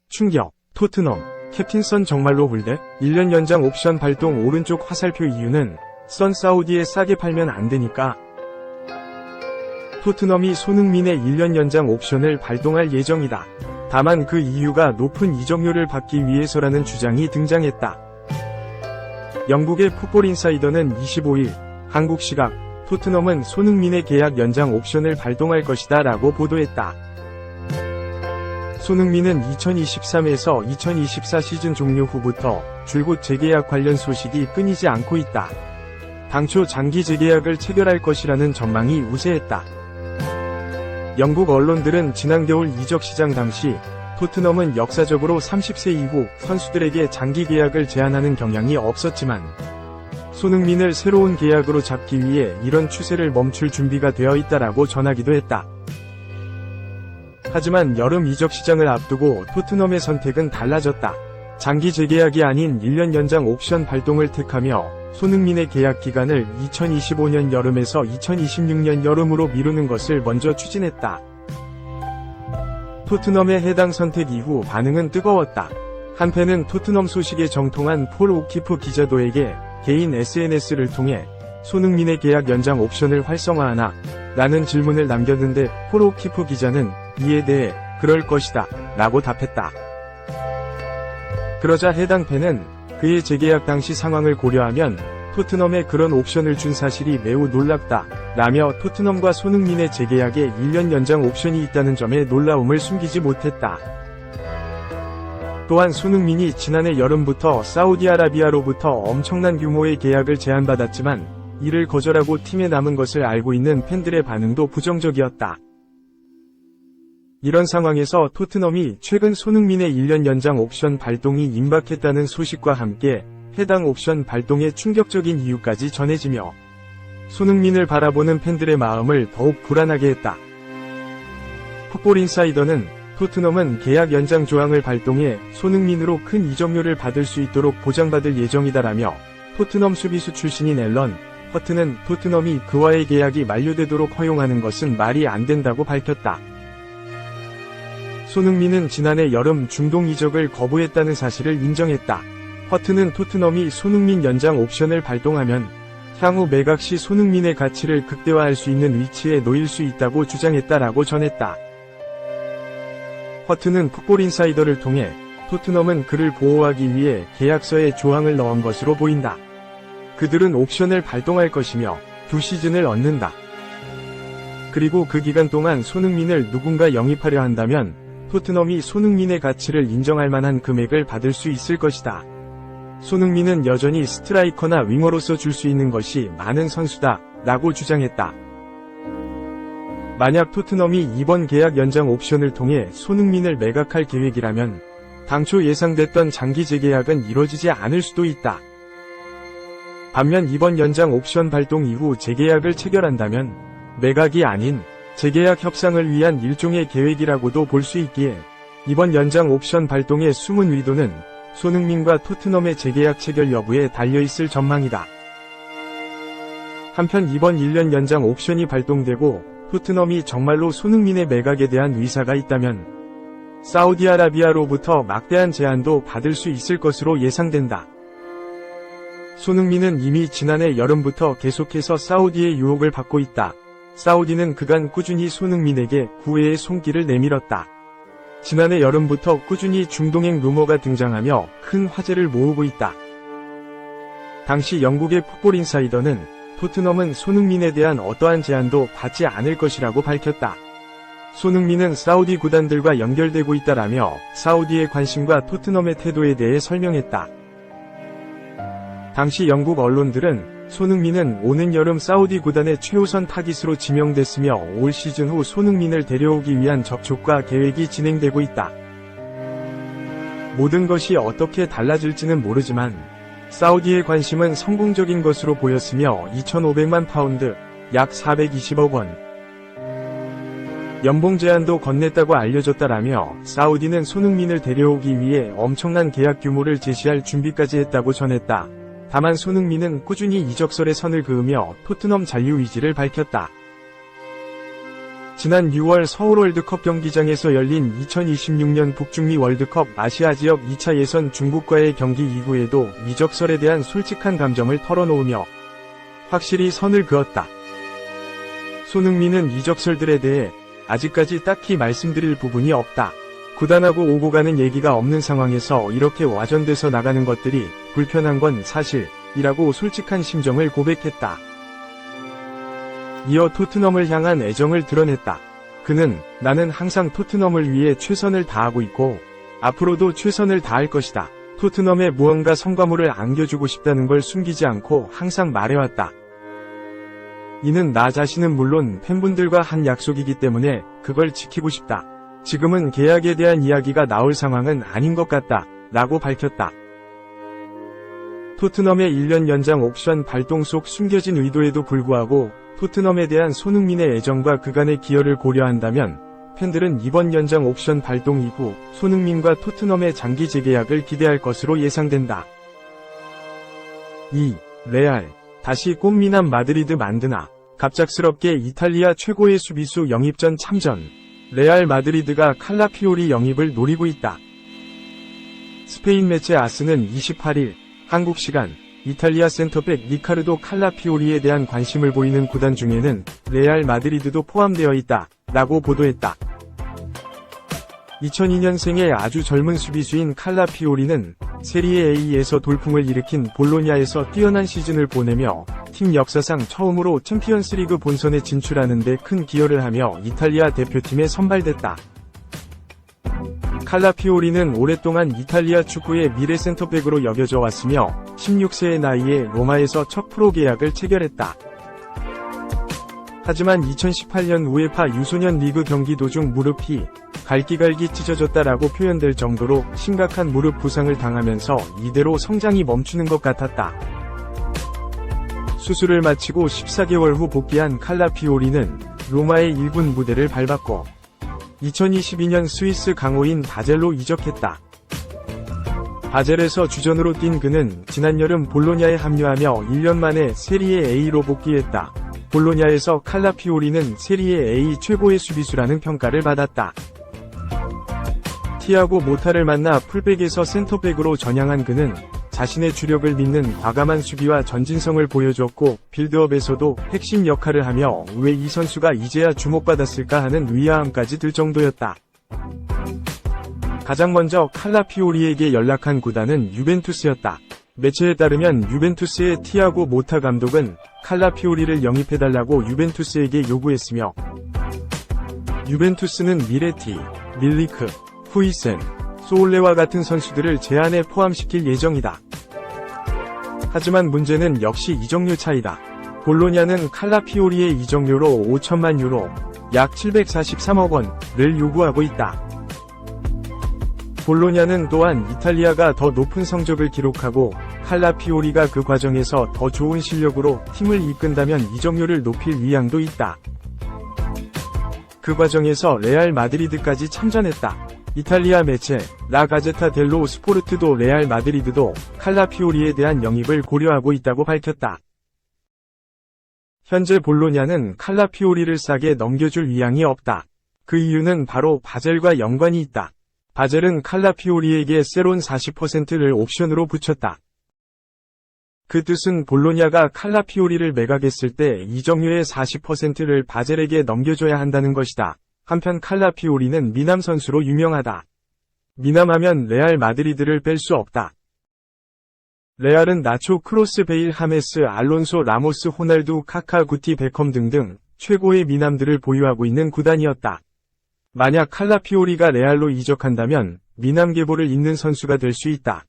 충격, 토트넘, 캡틴 선 정말로 홀대? 1년 연장 옵션 발동 오른쪽 화살표 이유는 선 사우디에 싸게 팔면 안 되니까. 토트넘이 손흥민의 1년 연장 옵션을 발동할 예정이다. 다만 그 이유가 높은 이적료를 받기 위해서라는 주장이 등장했다. 영국의 풋볼 인사이더는 25일 한국 시각 토트넘은 손흥민의 계약 연장 옵션을 발동할 것이다 라고 보도했다. 손흥민은 2023에서 2024 시즌 종료 후부터 줄곧 재계약 관련 소식이 끊이지 않고 있다. 당초 장기 재계약을 체결할 것이라는 전망이 우세했다. 영국 언론들은 지난 겨울 이적 시장 당시 토트넘은 역사적으로 30세 이후 선수들에게 장기 계약을 제한하는 경향이 없었지만 손흥민을 새로운 계약으로 잡기 위해 이런 추세를 멈출 준비가 되어 있다라고 전하기도 했다. 하지만 여름 이적 시장을 앞두고 토트넘의 선택은 달라졌다. 장기 재계약이 아닌 1년 연장 옵션 발동을 택하며 손흥민의 계약 기간을 2025년 여름에서 2026년 여름으로 미루는 것을 먼저 추진했다. 토트넘의 해당 선택 이후 반응은 뜨거웠다. 한편은 토트넘 소식에 정통한 폴 오키프 기자도에게 개인 SNS를 통해 손흥민의 계약 연장 옵션을 활성화하나? 라는 질문을 남겼는데 폴 오키프 기자는 이에 대해 그럴 것이다 라고 답했다. 그러자 해당 팬은 그의 재계약 당시 상황을 고려하면 토트넘에 그런 옵션을 준 사실이 매우 놀랍다 라며 토트넘과 손흥민의 재계약에 1년 연장 옵션이 있다는 점에 놀라움을 숨기지 못했다. 또한 손흥민이 지난해 여름부터 사우디아라비아로부터 엄청난 규모의 계약을 제안받았지만 이를 거절하고 팀에 남은 것을 알고 있는 팬들의 반응도 부정적이었다. 이런 상황에서 토트넘이 최근 손흥민의 1년 연장 옵션 발동이 임박했다는 소식과 함께 해당 옵션 발동의 충격적인 이유까지 전해지며 손흥민을 바라보는 팬들의 마음을 더욱 불안하게 했다. 풋볼 인사이더는 토트넘은 계약 연장 조항을 발동해 손흥민으로 큰 이적료를 받을 수 있도록 보장받을 예정이다라며 토트넘 수비수 출신인 앨런 허튼은 토트넘이 그와의 계약이 만료되도록 허용하는 것은 말이 안 된다고 밝혔다. 손흥민은 지난해 여름 중동 이적을 거부했다는 사실을 인정했다. 허튼은 토트넘이 손흥민 연장 옵션을 발동하면 향후 매각 시 손흥민의 가치를 극대화할 수 있는 위치에 놓일 수 있다고 주장했다라고 전했다. 허튼은 풋볼 인사이더를 통해 토트넘은 그를 보호하기 위해 계약서에 조항을 넣은 것으로 보인다. 그들은 옵션을 발동할 것이며 2시즌을 얻는다. 그리고 그 기간 동안 손흥민을 누군가 영입하려 한다면 토트넘이 손흥민의 가치를 인정할 만한 금액을 받을 수 있을 것이다. 손흥민은 여전히 스트라이커나 윙어로서 줄 수 있는 것이 많은 선수다 라고 주장했다. 만약 토트넘이 이번 계약 연장 옵션을 통해 손흥민을 매각할 계획이라면 당초 예상됐던 장기 재계약은 이뤄지지 않을 수도 있다. 반면 이번 연장 옵션 발동 이후 재계약을 체결한다면 매각이 아닌 재계약 협상을 위한 일종의 계획이라고도 볼 수 있기에 이번 연장 옵션 발동의 숨은 의도는 손흥민과 토트넘의 재계약 체결 여부에 달려있을 전망이다. 한편 이번 1년 연장 옵션이 발동되고 토트넘이 정말로 손흥민의 매각에 대한 의사가 있다면 사우디아라비아로부터 막대한 제안도 받을 수 있을 것으로 예상된다. 손흥민은 이미 지난해 여름부터 계속해서 사우디의 유혹을 받고 있다. 사우디는 그간 꾸준히 손흥민에게 구애의 손길을 내밀었다. 지난해 여름부터 꾸준히 중동행 루머가 등장하며 큰 화제를 모으고 있다. 당시 영국의 풋볼 인사이더는 토트넘은 손흥민에 대한 어떠한 제안도 받지 않을 것이라고 밝혔다. 손흥민은 사우디 구단들과 연결되고 있다라며 사우디의 관심과 토트넘의 태도에 대해 설명했다. 당시 영국 언론들은 손흥민은 오는 여름 사우디 구단의 최우선 타깃으로 지명됐으며 올 시즌 후 손흥민을 데려오기 위한 접촉과 계획이 진행되고 있다. 모든 것이 어떻게 달라질지는 모르지만 사우디의 관심은 성공적인 것으로 보였으며 2,500만 파운드, 약 420억 원 연봉 제안도 건넸다고 알려졌다라며 사우디는 손흥민을 데려오기 위해 엄청난 계약 규모를 제시할 준비까지 했다고 전했다. 다만 손흥민은 꾸준히 이적설에 선을 그으며 토트넘 잔류 의지를 밝혔다. 지난 6월 서울 월드컵 경기장에서 열린 2026년 북중미 월드컵 아시아 지역 2차 예선 중국과의 경기 이후에도 이적설에 대한 솔직한 감정을 털어놓으며 확실히 선을 그었다. 손흥민은 이적설들에 대해 아직까지 딱히 말씀드릴 부분이 없다. 구단하고 오고 가는 얘기가 없는 상황에서 이렇게 와전돼서 나가는 것들이 불편한 건 사실이라고 솔직한 심정을 고백했다. 이어 토트넘을 향한 애정을 드러냈다. 그는 나는 항상 토트넘을 위해 최선을 다하고 있고 앞으로도 최선을 다할 것이다. 토트넘에 무언가 성과물을 안겨주고 싶다는 걸 숨기지 않고 항상 말해왔다. 이는 나 자신은 물론 팬분들과 한 약속이기 때문에 그걸 지키고 싶다. 지금은 계약에 대한 이야기가 나올 상황은 아닌 것 같다. 라고 밝혔다. 토트넘의 1년 연장 옵션 발동 속 숨겨진 의도에도 불구하고 토트넘에 대한 손흥민의 애정과 그간의 기여를 고려한다면 팬들은 이번 연장 옵션 발동 이후 손흥민과 토트넘의 장기 재계약을 기대할 것으로 예상된다. 2. 레알. 다시 꽃미남 마드리드 만드나. 갑작스럽게 이탈리아 최고의 수비수 영입전 참전. 레알 마드리드가 칼라피오리 영입을 노리고 있다. 스페인 매체 아스는 28일 한국 시간 이탈리아 센터백 리카르도 칼라피오리에 대한 관심을 보이는 구단 중에는 레알 마드리드도 포함되어 있다 라고 보도했다. 2002년생의 아주 젊은 수비수인 칼라피오리는 세리에 A에서 돌풍을 일으킨 볼로냐에서 뛰어난 시즌을 보내며 팀 역사상 처음으로 챔피언스리그 본선에 진출하는 데 큰 기여를 하며 이탈리아 대표팀에 선발됐다. 칼라피오리는 오랫동안 이탈리아 축구의 미래 센터백으로 여겨져 왔으며 16세의 나이에 로마에서 첫 프로 계약을 체결했다. 하지만 2018년 우에파 유소년 리그 경기 도중 무릎이 갈기갈기 찢어졌다라고 표현될 정도로 심각한 무릎 부상을 당하면서 이대로 성장이 멈추는 것 같았다. 수술을 마치고 14개월 후 복귀한 칼라피오리는 로마의 1군 무대를 밟았고 2022년 스위스 강호인 바젤로 이적했다. 바젤에서 주전으로 뛴 그는 지난 여름 볼로냐에 합류하며 1년 만에 세리에 A로 복귀했다. 볼로냐에서 칼라피오리는 세리에 A 최고의 수비수라는 평가를 받았다. 티아고 모타를 만나 풀백에서 센터백으로 전향한 그는 자신의 주력을 믿는 과감한 수비와 전진성을 보여줬고 빌드업에서도 핵심 역할을 하며 왜 이 선수가 이제야 주목받았을까 하는 의아함까지 들 정도였다. 가장 먼저 칼라피오리에게 연락한 구단은 유벤투스였다. 매체에 따르면 유벤투스의 티아고 모타 감독은 칼라피오리를 영입해달라고 유벤투스에게 요구했으며 유벤투스는 미레티, 밀리크, 후이센, 소올레와 같은 선수들을 제안에 포함시킬 예정이다. 하지만 문제는 역시 이적료 차이다. 볼로냐는 칼라피오리의 이적료로 5천만 유로, 약 743억 원을 요구하고 있다. 볼로냐는 또한 이탈리아가 더 높은 성적을 기록하고 칼라피오리가 그 과정에서 더 좋은 실력으로 팀을 이끈다면 이적료를 높일 의향도 있다. 그 과정에서 레알 마드리드까지 참전했다. 이탈리아 매체 라 가제타 델로 스포르트도 레알 마드리드도 칼라피오리에 대한 영입을 고려하고 있다고 밝혔다. 현재 볼로냐는 칼라피오리를 싸게 넘겨줄 의향이 없다. 그 이유는 바로 바젤과 연관이 있다. 바젤은 칼라피오리에게 세론 40%를 옵션으로 붙였다. 그 뜻은 볼로냐가 칼라피오리를 매각했을 때 이적료의 40%를 바젤에게 넘겨줘야 한다는 것이다. 한편 칼라피오리는 미남 선수로 유명하다. 미남하면 레알 마드리드를 뺄 수 없다. 레알은 나초 크로스 베일 하메스 알론소 라모스 호날두 카카 구티 베컴 등등 최고의 미남들을 보유하고 있는 구단이었다. 만약 칼라피오리가 레알로 이적한다면 미남 계보를 잇는 선수가 될 수 있다.